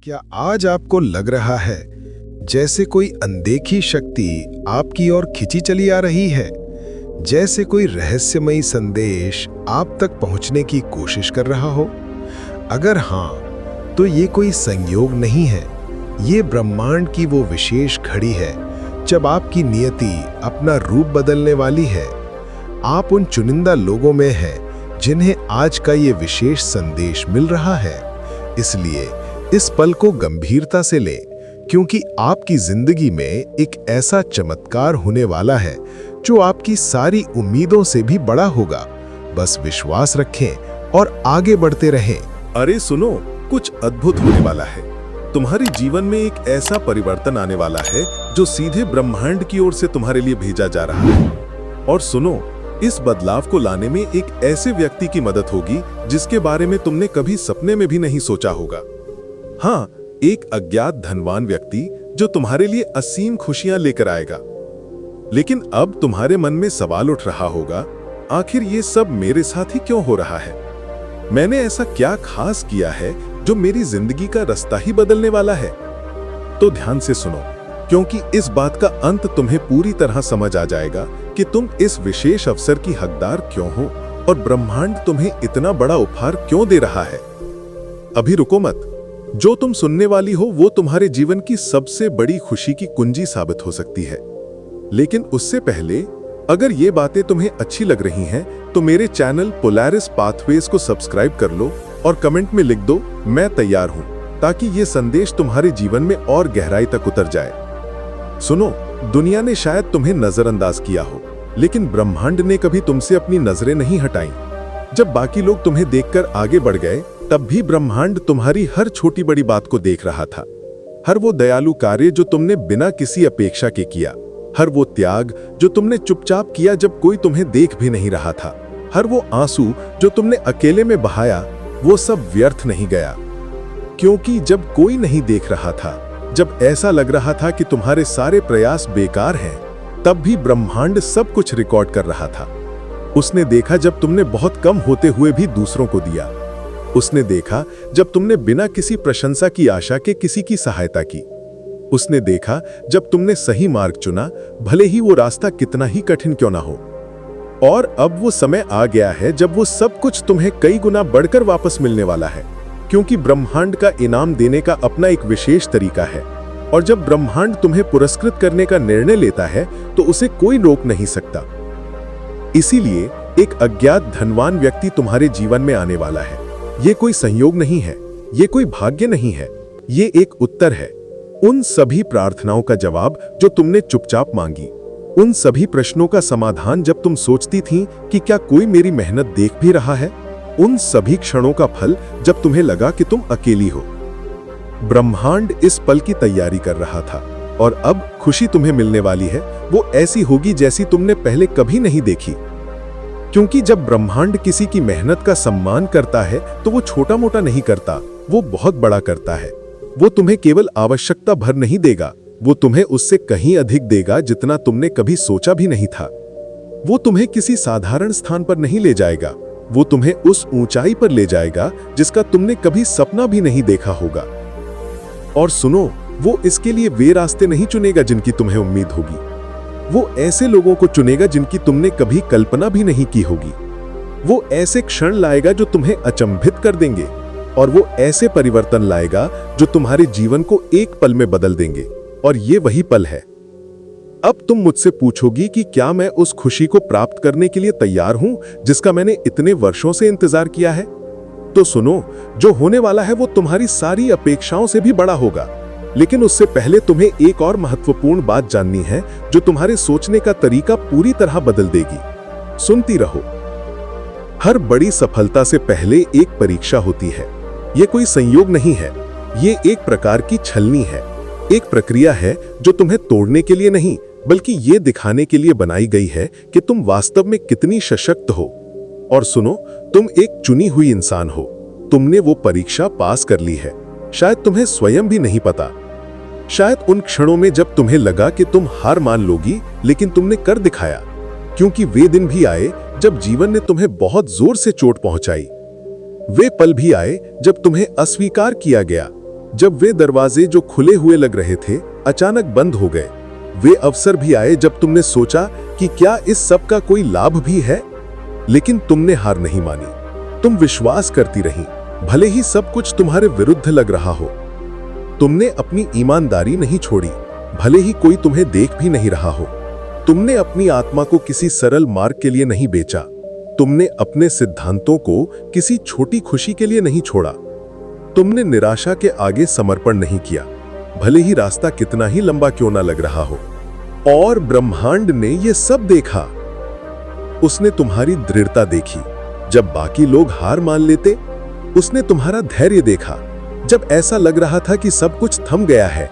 क्या आज आपको लग रहा है जैसे कोई अनदेखी शक्ति आपकी ओर खिंची चली आ रही है, जैसे कोई रहस्यमयी संदेश आप तक पहुंचने की कोशिश कर रहा हो? अगर हाँ, तो ये कोई संयोग नहीं है। ये ब्रह्मांड की वो विशेष घड़ी है जब आपकी नियति अपना रूप बदलने वाली है। आप उन चुनिंदा लोगों में हैं जिन्हें आज का ये विशेष संदेश मिल रहा है। इसलिए इस पल को गंभीरता से लें, क्योंकि आपकी जिंदगी में एक ऐसा चमत्कार होने वाला है जो आपकी सारी उम्मीदों से भी बड़ा होगा। बस विश्वास रखें और आगे बढ़ते रहें। अरे सुनो, कुछ अद्भुत होने वाला है। तुम्हारे जीवन में एक ऐसा परिवर्तन आने वाला है जो सीधे ब्रह्मांड की ओर से तुम्हारे लिए भेजा जा रहा है। और सुनो, इस बदलाव को लाने में एक ऐसे व्यक्ति की मदद होगी जिसके बारे में तुमने कभी सपने में भी नहीं सोचा होगा। हाँ, एक अज्ञात धनवान व्यक्ति जो तुम्हारे लिए असीम खुशियां लेकर आएगा। लेकिन अब तुम्हारे मन में सवाल उठ रहा होगा, आखिर ये सब मेरे साथ ही क्यों हो रहा है? मैंने ऐसा क्या खास किया है जो मेरी जिंदगी का रास्ता ही बदलने वाला है? तो ध्यान से सुनो, क्योंकि इस बात का अंत तुम्हें पूरी तरह समझ आ जाएगा कि तुम इस विशेष अवसर की हकदार क्यों हो और ब्रह्मांड तुम्हें इतना बड़ा उपहार क्यों दे रहा है। अभी रुको मत। जो तुम सुनने वाली हो वो तुम्हारे जीवन की सबसे बड़ी खुशी की कुंजी साबित हो सकती है। लेकिन उससे पहले, अगर ये बातें तुम्हें अच्छी लग रही हैं तो मेरे चैनल पोलैरिस पाथवेज को सब्सक्राइब कर लो और कमेंट में लिख दो, मैं तैयार हूं, ताकि ये संदेश तुम्हारे जीवन में और गहराई तक उतर जाए। सुनो, दुनिया ने शायद तुम्हें नजरअंदाज किया हो, लेकिन ब्रह्मांड ने कभी तुमसे अपनी नजरें नहीं हटाई। जब बाकी लोग तुम्हें देखकर आगे बढ़ गए, तब भी ब्रह्मांड तुम्हारी हर छोटी बड़ी बात को देख रहा था। हर वो दयालु कार्य जो तुमने बिना किसी अपेक्षा के किया, हर वो त्याग जो तुमने चुपचाप किया जब कोई तुम्हें देख भी नहीं रहा था, हर वो आंसू जो तुमने अकेले में बहाया, वो सब व्यर्थ नहीं गया। क्योंकि जब कोई नहीं देख रहा था, जब ऐसा लग रहा था कि तुम्हारे सारे प्रयास बेकार हैं, तब भी ब्रह्मांड सब कुछ रिकॉर्ड कर रहा था। उसने देखा जब तुमने बहुत कम होते हुए भी दूसरों को दिया। उसने देखा जब तुमने बिना किसी प्रशंसा की आशा के किसी की सहायता की। उसने देखा जब तुमने सही मार्ग चुना, भले ही वो रास्ता कितना ही कठिन क्यों ना हो। और अब वो समय आ गया है जब वो सब कुछ तुम्हें कई गुना बढ़कर वापस मिलने वाला है, क्योंकि ब्रह्मांड का इनाम देने का अपना एक विशेष तरीका है। और जब ब्रह्मांड तुम्हें पुरस्कृत करने का निर्णय लेता है तो उसे कोई रोक नहीं सकता। इसीलिए एक अज्ञात धनवान व्यक्ति तुम्हारे जीवन में आने वाला है। ये कोई संयोग नहीं है, ये कोई भाग्य नहीं है, ये एक उत्तर है। उन सभी प्रार्थनाओं का जवाब जो तुमने चुपचाप मांगी, उन सभी प्रश्नों का समाधान जब तुम सोचती थी कि क्या कोई मेरी मेहनत देख भी रहा है, उन सभी क्षणों का फल जब तुम्हें लगा कि तुम अकेली हो। ब्रह्मांड इस पल की तैयारी कर रहा था, और अब खुशी तुम्हें मिलने वाली है वो ऐसी होगी जैसी तुमने पहले कभी नहीं देखी। क्योंकि जब ब्रह्मांड किसी की मेहनत का सम्मान करता है तो वो छोटा मोटा नहीं करता, वो बहुत बड़ा करता है। वो तुम्हें केवल आवश्यकता भर नहीं देगा, वो तुम्हें उससे कहीं अधिक देगा जितना तुमने कभी सोचा भी नहीं था। वो तुम्हें किसी साधारण स्थान पर नहीं ले जाएगा, वो तुम्हें उस ऊंचाई पर ले जाएगा जिसका तुमने कभी सपना भी नहीं देखा होगा। और सुनो, वो इसके लिए वे रास्ते नहीं चुनेगा जिनकी तुम्हें उम्मीद होगी। वो ऐसे लोगों को चुनेगा जिनकी तुमने कभी कल्पना भी नहीं की होगी। वो ऐसे क्षण लाएगा जो तुम्हें अचंभित कर देंगे, और वो ऐसे परिवर्तन लाएगा जो तुम्हारे जीवन को एक पल में बदल देंगे। और ये वही पल है। अब तुम मुझसे पूछोगी कि क्या मैं उस खुशी को प्राप्त करने के लिए तैयार हूं जिसका मैंने इतने वर्षों से इंतजार किया है? तो सुनो, जो होने वाला है वो तुम्हारी सारी अपेक्षाओं से भी बड़ा होगा। लेकिन उससे पहले तुम्हें एक और महत्वपूर्ण बात जाननी है जो तुम्हारे सोचने का तरीका पूरी तरह बदल देगी। सुनती रहो। हर बड़ी सफलता से पहले एक परीक्षा होती है। यह कोई संयोग नहीं है, ये एक प्रकार की छलनी है, एक प्रक्रिया है जो तुम्हें तोड़ने के लिए नहीं, बल्कि ये दिखाने के लिए बनाई गई है कि तुम वास्तव में कितनी सशक्त हो। और सुनो, तुम एक चुनी हुई इंसान हो। तुमने वो परीक्षा पास कर ली है, शायद तुम्हें स्वयं भी नहीं पता। शायद उन क्षणों में जब तुम्हें लगा कि तुम हार मान लोगी, लेकिन तुमने कर दिखाया। क्योंकि वे दिन भी आए जब जीवन ने तुम्हें बहुत जोर से चोट पहुंचाई। वे पल भी आए जब तुम्हें अस्वीकार किया गया, जब वे दरवाजे जो खुले हुए लग रहे थे अचानक बंद हो गए, वे अवसर भी आए जब तुमने सोचा कि क्या इस सब का कोई लाभ भी है, लेकिन तुमने हार नहीं मानी। तुम विश्वास करती रही, भले ही सब कुछ तुम्हारे विरुद्ध लग रहा हो। तुमने अपनी ईमानदारी नहीं छोड़ी, भले ही कोई तुम्हें देख भी नहीं रहा हो। तुमने अपनी आत्मा को किसी सरल मार्ग के लिए नहीं बेचा। तुमने अपने सिद्धांतों को किसी छोटी खुशी के लिए नहीं छोड़ा। तुमने निराशा के आगे समर्पण नहीं किया, भले ही रास्ता कितना ही लंबा क्यों ना लग रहा हो। और ब्रह्मांड ने यह सब देखा। उसने तुम्हारी दृढ़ता देखी जब बाकी लोग हार मान लेते। उसने तुम्हारा धैर्य देखा जब ऐसा लग रहा था कि सब कुछ थम गया है।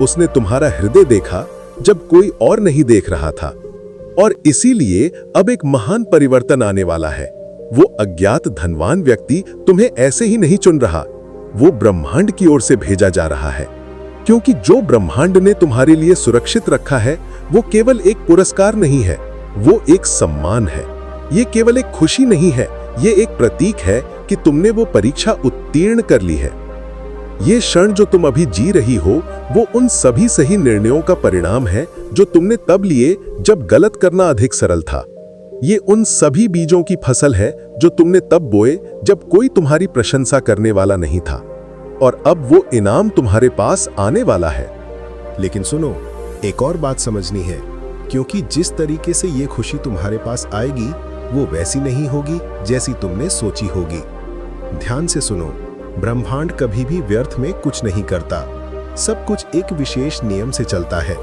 उसने तुम्हारा हृदय देखा जब कोई और नहीं देख रहा था। और इसीलिए अब एक महान परिवर्तन आने वाला है। वो अज्ञात धनवान व्यक्ति तुम्हें ऐसे ही नहीं चुन रहा, वो ब्रह्मांड की ओर से भेजा जा रहा है। क्योंकि जो ब्रह्मांड ने तुम्हारे लिए सुरक्षित रखा है वो केवल एक पुरस्कार नहीं है, वो एक सम्मान है। ये केवल एक खुशी नहीं है, ये एक प्रतीक है कि तुमने वो परीक्षा उत्तीर्ण कर ली है। ये क्षण जो तुम अभी जी रही हो वो उन सभी सही निर्णयों का परिणाम है जो तुमने तब लिए जब गलत करना अधिक सरल था। ये उन सभी बीजों की फसल है जो तुमने तब बोए जब कोई तुम्हारी प्रशंसा करने वाला नहीं था। और अब वो इनाम तुम्हारे पास आने वाला है। लेकिन सुनो, एक और बात समझनी है, क्योंकि जिस तरीके से ये खुशी तुम्हारे पास आएगी वो वैसी नहीं होगी जैसी तुमने सोची होगी। ध्यान से सुनो, ब्रह्मांड कभी भी व्यर्थ में कुछ नहीं करता। सब कुछ एक विशेष नियम से चलता है।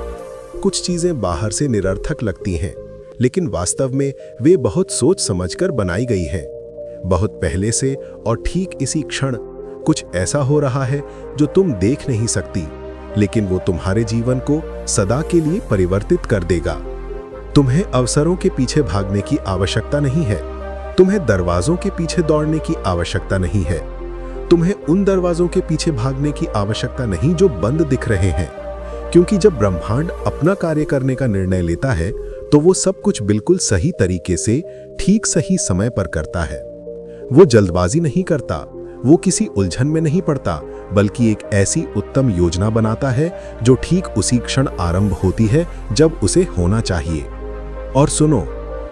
कुछ चीजें बाहर से निरर्थक लगती हैं, लेकिन वास्तव में वे बहुत सोच समझकर बनाई गई हैं। बहुत पहले से और ठीक इसी क्षण कुछ ऐसा हो रहा है जो तुम देख नहीं सकती, लेकिन वो तुम्हारे जीवन को सदा के लिए परिवर्तित कर देगा। तुम्हें अवसरों के पीछे भागने की आवश्यकता नहीं है। तुम्हें दरवाजों के पीछे दौड़ने की आवश्यकता नहीं है। तुम्हें उन दरवाजों के पीछे भागने की आवश्यकता नहीं जो बंद दिख रहे हैं, क्योंकि जब ब्रह्मांड अपना कार्य करने का निर्णय लेता है तो वो सब कुछ बिल्कुल सही तरीके से ठीक सही समय पर करता है। वो जल्दबाजी नहीं करता, वो किसी उलझन में नहीं पड़ता, बल्कि एक ऐसी उत्तम योजना बनाता है जो ठीक उसी क्षण आरंभ होती है जब उसे होना चाहिए। और सुनो,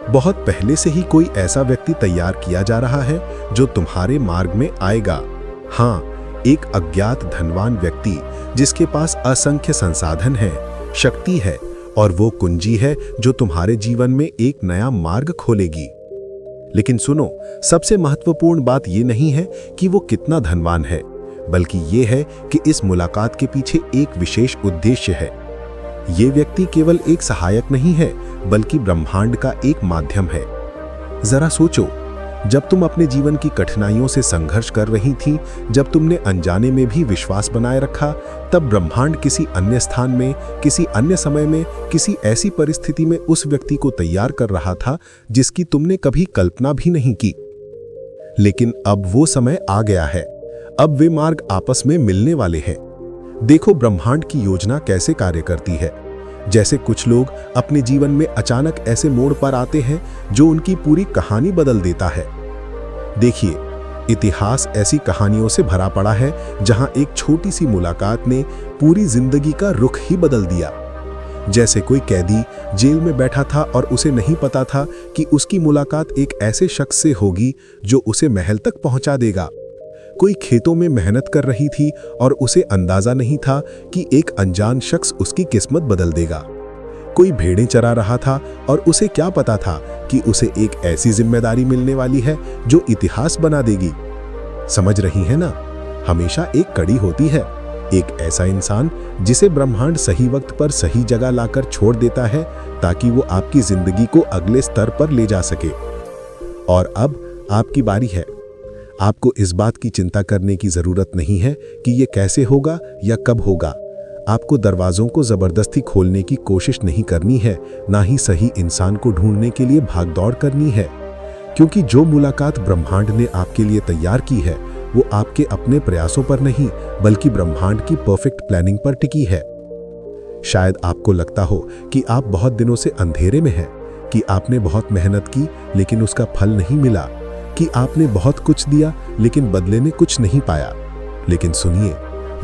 बहुत पहले से ही कोई ऐसा व्यक्ति तैयार किया जा रहा है जो तुम्हारे मार्ग में आएगा। हाँ, एक अज्ञात धनवान व्यक्ति जिसके पास असंख्य संसाधन है, शक्ति है, और वो कुंजी है जो तुम्हारे जीवन में एक नया मार्ग खोलेगी। लेकिन सुनो, सबसे महत्वपूर्ण बात ये नहीं है कि वो कितना धनवान है, बल्कि ये है कि इस मुलाकात के पीछे एक विशेष उद्देश्य है। ये व्यक्ति केवल एक सहायक नहीं है, बल्कि ब्रह्मांड का एक माध्यम है। जरा सोचो, जब तुम अपने जीवन की कठिनाइयों से संघर्ष कर रही थी, जब तुमने अनजाने में भी विश्वास बनाए रखा, तब ब्रह्मांड किसी अन्य स्थान में, किसी अन्य समय में, किसी ऐसी परिस्थिति में उस व्यक्ति को तैयार कर रहा था जिसकी तुमने कभी कल्पना भी नहीं की। लेकिन अब वो समय आ गया है। अब वे मार्ग आपस में मिलने वाले हैं। देखो ब्रह्मांड की योजना कैसे कार्य करती है। जैसे कुछ लोग अपने जीवन में अचानक ऐसे मोड़ पर आते हैं जो उनकी पूरी कहानी बदल देता है। देखिए, इतिहास ऐसी कहानियों से भरा पड़ा है जहां एक छोटी सी मुलाकात ने पूरी जिंदगी का रुख ही बदल दिया। जैसे कोई कैदी जेल में बैठा था और उसे नहीं पता था कि उसकी मुलाकात एक ऐसे शख्स से होगी जो उसे महल तक पहुंचा देगा। कोई खेतों में मेहनत कर रही थी और उसे अंदाजा नहीं था कि एक अनजान शख्स उसकी किस्मत बदल देगा। कोई भेड़ें चरा रहा था और उसे क्या पता था कि उसे एक ऐसी जिम्मेदारी मिलने वाली है जो इतिहास बना देगी। समझ रही है ना? हमेशा एक कड़ी होती है, एक ऐसा इंसान जिसे ब्रह्मांड सही वक्त पर सही जगह लाकर छोड़ देता है ताकि वो आपकी जिंदगी को अगले स्तर पर ले जा सके। और अब आपकी बारी है। आपको इस बात की चिंता करने की जरूरत नहीं है कि ये कैसे होगा या कब होगा। आपको दरवाजों को जबरदस्ती खोलने की कोशिश नहीं करनी है, ना ही सही इंसान को ढूंढने के लिए भागदौड़ करनी है, क्योंकि जो मुलाकात ब्रह्मांड ने आपके लिए तैयार की है वो आपके अपने प्रयासों पर नहीं बल्कि ब्रह्मांड की परफेक्ट प्लानिंग पर टिकी है। शायद आपको लगता हो कि आप बहुत दिनों से अंधेरे में हैं, कि आपने बहुत मेहनत की लेकिन उसका फल नहीं मिला, कि आपने बहुत कुछ दिया लेकिन बदले में कुछ नहीं पाया। लेकिन सुनिए,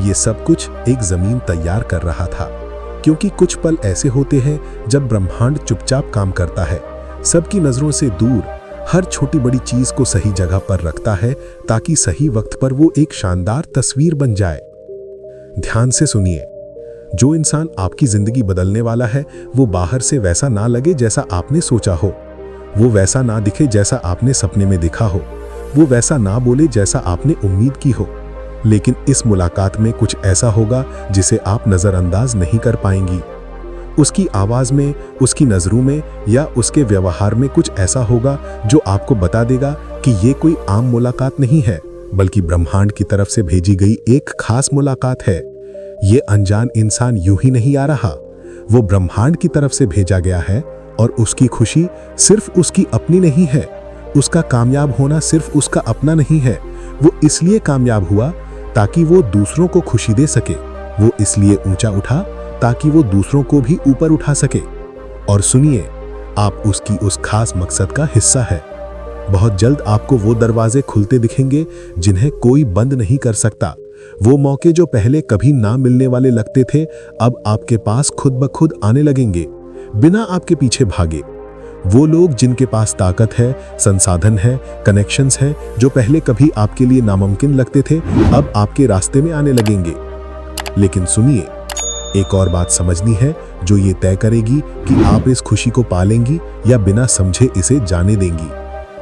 ये सब कुछ एक जमीन तैयार कर रहा था, क्योंकि कुछ पल ऐसे होते हैं जब ब्रह्मांड चुपचाप काम करता है, सबकी नजरों से दूर, हर छोटी बड़ी चीज को सही जगह पर रखता है ताकि सही वक्त पर वो एक शानदार तस्वीर बन जाए। ध्यान से सुनिए, जो इंसान आपकी जिंदगी बदलने वाला है वो बाहर से वैसा ना लगे जैसा आपने सोचा हो, वो वैसा ना दिखे जैसा आपने सपने में देखा हो, वो वैसा ना बोले जैसा आपने उम्मीद की हो, लेकिन इस मुलाकात में कुछ ऐसा होगा जिसे आप नजरअंदाज नहीं कर पाएंगी। उसकी आवाज में, उसकी नजरों में या उसके व्यवहार में कुछ ऐसा होगा जो आपको बता देगा कि ये कोई आम मुलाकात नहीं है, बल्कि ब्रह्मांड की तरफ से भेजी गई एक खास मुलाकात है। ये अनजान इंसान यूं ही नहीं आ रहा, वो ब्रह्मांड की तरफ से भेजा गया है और उसकी खुशी सिर्फ उसकी अपनी नहीं है, उसका कामयाब होना सिर्फ उसका अपना नहीं है। वो इसलिए कामयाब हुआ ताकि वो दूसरों को खुशी दे सके, वो इसलिए ऊंचा उठा ताकि वो दूसरों को भी ऊपर उठा सके। और सुनिए, आप उसकी उस खास मकसद का हिस्सा है। बहुत जल्द आपको वो दरवाजे खुलते दिखेंगे जिन्हें कोई बंद नहीं कर सकता। वो मौके जो पहले कभी ना मिलने वाले लगते थे, अब आपके पास खुद ब खुद आने लगेंगे, बिना आपके पीछे भागे। वो लोग जिनके पास ताकत है, संसाधन है, कनेक्शंस है, जो पहले कभी आपके लिए नामुमकिन लगते थे, अब आपके रास्ते में आने लगेंगे। लेकिन सुनिए, एक और बात समझनी है जो ये तय करेगी कि आप इस खुशी को पालेंगी या बिना समझे इसे जाने देंगी।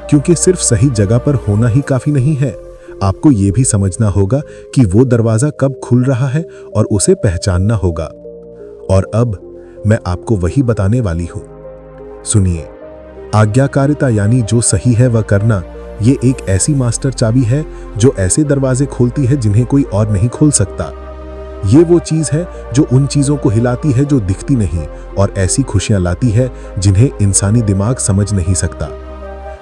क्योंकि सिर्फ सही जगह पर होना ही काफी नहीं है, आपको ये भी समझना होगा कि वो दरवाजा कब खुल रहा है और उसे पहचानना होगा। और अब मैं आपको वही बताने वाली हूं। सुनिए, आज्ञाकारिता यानी जो सही है वह करना, ये एक ऐसी मास्टर चाबी है जो ऐसे दरवाजे खोलती है जिन्हें कोई और नहीं खोल सकता। ये वो चीज है जो उन चीजों को हिलाती है जो दिखती नहीं, और ऐसी खुशियां लाती है जिन्हें इंसानी दिमाग समझ नहीं सकता।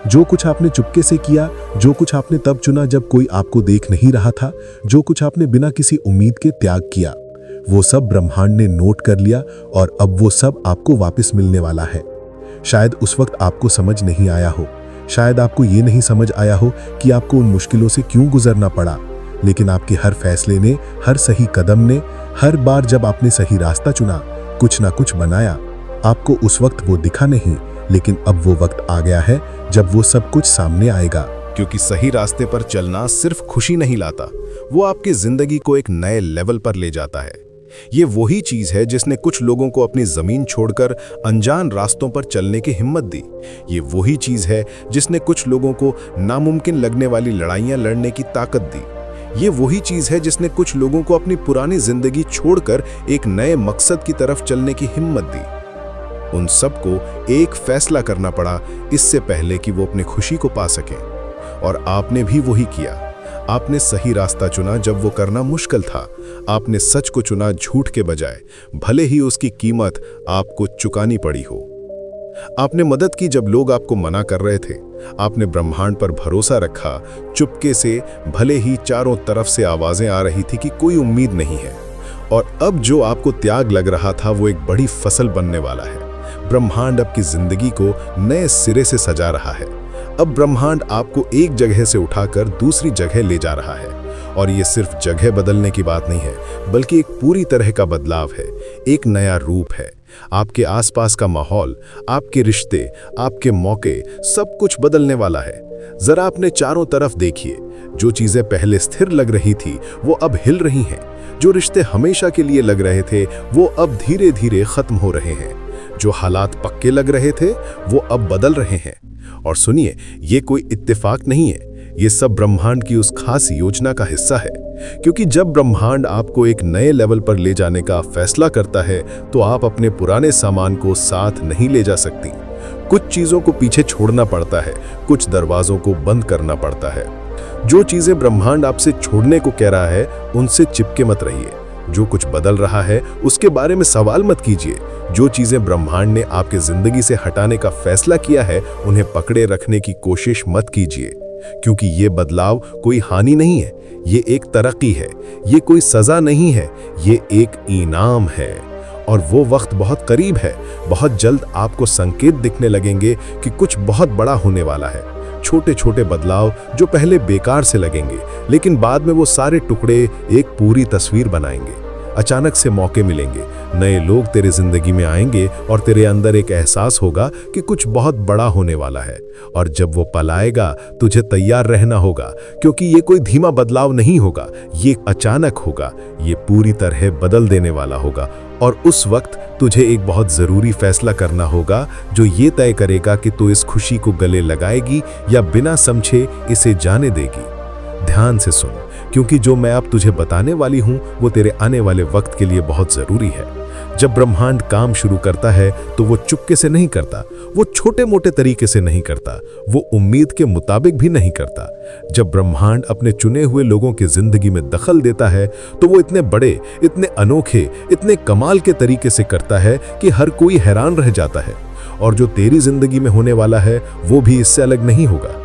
जो कुछ आपने चुपके से किया, जो कुछ आपने तब चुना जब कोई आपको देख नहीं रहा था, जो कुछ आपने बिना किसी उम्मीद के त्याग किया, वो सब ब्रह्मांड ने नोट कर लिया और अब वो सब आपको वापस मिलने वाला है। शायद उस वक्त आपको समझ नहीं आया हो, शायद आपको ये नहीं समझ आया हो कि आपको उन मुश्किलों से क्यों गुजरना पड़ा, लेकिन आपके हर फैसले ने, हर सही कदम ने, हर बार जब आपने सही रास्ता चुना, कुछ ना कुछ बनाया। आपको उस वक्त वो दिखा नहीं, लेकिन अब वो वक्त आ गया है जब वो सब कुछ सामने आएगा। क्योंकि सही रास्ते पर चलना सिर्फ खुशी नहीं लाता, वो आपकी जिंदगी को एक नए लेवल पर ले जाता है। ये वही चीज है जिसने कुछ लोगों को अपनी जमीन छोड़कर अनजान रास्तों पर चलने की हिम्मत दी। ये वही चीज है जिसने कुछ लोगों को नामुमकिन लगने वाली लड़ाइयां लड़ने की ताकत दी। ये वही चीज है जिसने कुछ लोगों को अपनी पुरानी जिंदगी छोड़कर एक नए मकसद की तरफ चलने की हिम्मत दी। उन सबको एक फैसला करना पड़ा इससे पहले कि वो अपनी खुशी को पा सकें, और आपने भी वही किया। आपने सही रास्ता चुना जब वो करना मुश्किल था। आपने सच को चुना झूठ के बजाय, भले ही उसकी कीमत आपको चुकानी पड़ी हो। आपने मदद की जब लोग आपको मना कर रहे थे। आपने ब्रह्मांड पर भरोसा रखा चुपके से, भले ही चारों तरफ से आवाजें आ रही थी कि कोई उम्मीद नहीं है। और अब जो आपको त्याग लग रहा था वो एक बड़ी फसल बनने वाला है। ब्रह्मांड आपकी जिंदगी को नए सिरे से सजा रहा है। अब ब्रह्मांड आपको एक जगह से उठाकर दूसरी जगह ले जा रहा है। और ये सिर्फ जगह बदलने की बात नहीं है, बल्कि एक पूरी तरह का बदलाव है, एक नया रूप है। आपके आसपास का माहौल, आपके रिश्ते, आपके मौके, सब कुछ बदलने वाला है। जरा अपने चारों तरफ देखिए, जो चीजें पहले स्थिर लग रही थी वो अब हिल रही हैं। जो रिश्ते हमेशा के लिए लग रहे थे वो अब धीरे धीरे खत्म हो रहे हैं। जो हालात पक्के लग रहे थे वो अब बदल रहे हैं। और सुनिए, ये कोई इत्तेफाक नहीं है, ये सब ब्रह्मांड की उस खास योजना का हिस्सा है। क्योंकि जब ब्रह्मांड आपको एक नए लेवल पर ले जाने का फैसला करता है तो आप अपने पुराने सामान को साथ नहीं ले जा सकती। कुछ चीजों को पीछे छोड़ना पड़ता है, कुछ दरवाजों को बंद करना पड़ता है। जो चीजें ब्रह्मांड आपसे छोड़ने को कह रहा है उनसे चिपके मत रहिए। जो कुछ बदल रहा है उसके बारे में सवाल मत कीजिए। जो चीजें ब्रह्मांड ने आपके जिंदगी से हटाने का फैसला किया है उन्हें पकड़े रखने की कोशिश मत कीजिए। क्योंकि ये बदलाव कोई हानि नहीं है, ये एक तरक्की है। ये कोई सजा नहीं है, ये एक इनाम है। और वो वक्त बहुत करीब है। बहुत जल्द आपको संकेत दिखने लगेंगे कि कुछ बहुत बड़ा होने वाला है। छोटे छोटे बदलाव जो पहले बेकार से लगेंगे, लेकिन बाद में वो सारे टुकड़े एक पूरी तस्वीर बनाएंगे। अचानक से मौके मिलेंगे, नए लोग तेरे जिंदगी में आएंगे और तेरे अंदर एक एहसास होगा कि कुछ बहुत बड़ा होने वाला है। और जब वो पल आएगा, तुझे तैयार रहना होगा, क्योंकि ये कोई धीमा बदलाव नहीं होगा, ये अचानक होगा, ये पूरी तरह बदल देने वाला होगा। और उस वक्त तुझे एक बहुत ज़रूरी फैसला करना होगा जो ये तय करेगा कि तू इस खुशी को गले लगाएगी या बिना समझे इसे जाने देगी। ध्यान से सुन, क्योंकि जो मैं अब तुझे बताने वाली हूं वो तेरे आने वाले वक्त के लिए बहुत जरूरी है। जब ब्रह्मांड काम शुरू करता है तो वो चुपके से नहीं करता, वो छोटे मोटे तरीके से नहीं करता, वो उम्मीद के मुताबिक भी नहीं करता। जब ब्रह्मांड अपने चुने हुए लोगों की जिंदगी में दखल देता है तो वो इतने बड़े, इतने अनोखे, इतने कमाल के तरीके से करता है कि हर कोई हैरान रह जाता है। और जो तेरी जिंदगी में होने वाला है वो भी इससे अलग नहीं होगा।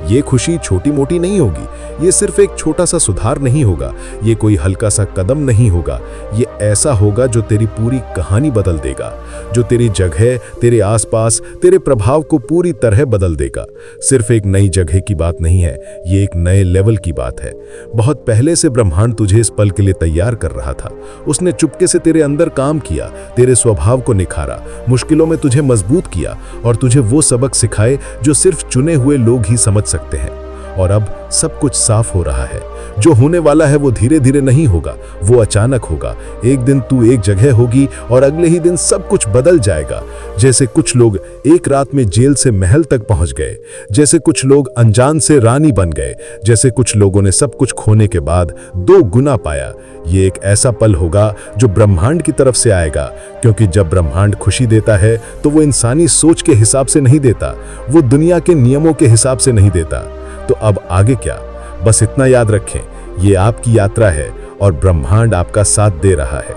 ये खुशी छोटी मोटी नहीं होगी, ये सिर्फ एक छोटा सा सुधार नहीं होगा, ये कोई हल्का सा कदम नहीं होगा, ये ऐसा होगा जो तेरी पूरी कहानी बदल देगा, जो तेरी जगह, तेरे आसपास, तेरे प्रभाव को पूरी तरह बदल देगा। सिर्फ एक नई जगह की बात नहीं है, ये एक नए लेवल की बात है। बहुत पहले से ब्रह्मांड तुझे इस पल के लिए तैयार कर रहा था। उसने चुपके से तेरे अंदर काम किया, तेरे स्वभाव को निखारा, मुश्किलों में तुझे मजबूत किया और तुझे वो सबक सिखाए जो सिर्फ चुने हुए लोग ही समझ सकते हैं। और अब सब कुछ साफ हो रहा है। जो होने वाला है वो धीरे धीरे नहीं होगा, वो अचानक होगा। एक दिन तू एक जगह होगी और अगले ही दिन सब कुछ बदल जाएगा। जैसे कुछ लोग एक रात में जेल से महल तक पहुंच गए, जैसे कुछ लोग अनजान से रानी बन गए, जैसे कुछ लोगों ने सब कुछ खोने के बाद 2 गुना पाया। ये एक ऐसा पल होगा जो ब्रह्मांड की तरफ से आएगा, क्योंकि जब ब्रह्मांड खुशी देता है तो वो इंसानी सोच के हिसाब से नहीं देता, वो दुनिया के नियमों के हिसाब से नहीं देता। तो अब आगे क्या? बस इतना याद रखें, ये आपकी यात्रा है और ब्रह्मांड आपका साथ दे रहा है।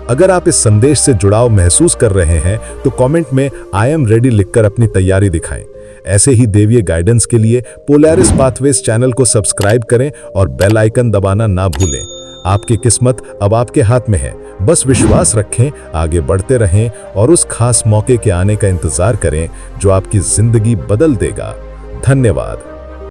अगर आप इस संदेश से जुड़ाव महसूस कर रहे हैं तो कमेंट में आई एम रेडी लिखकर अपनी तैयारी दिखाएं। ऐसे ही देवीय गाइडेंस के लिए पोलैरिस पाथवेज चैनल को सब्सक्राइब करें और बेल आइकन दबाना ना भूलें। आपकी किस्मत अब आपके हाथ में है, बस विश्वास रखें, आगे बढ़ते रहें और उस खास मौके के आने का इंतजार करें जो आपकी जिंदगी बदल देगा। धन्यवाद।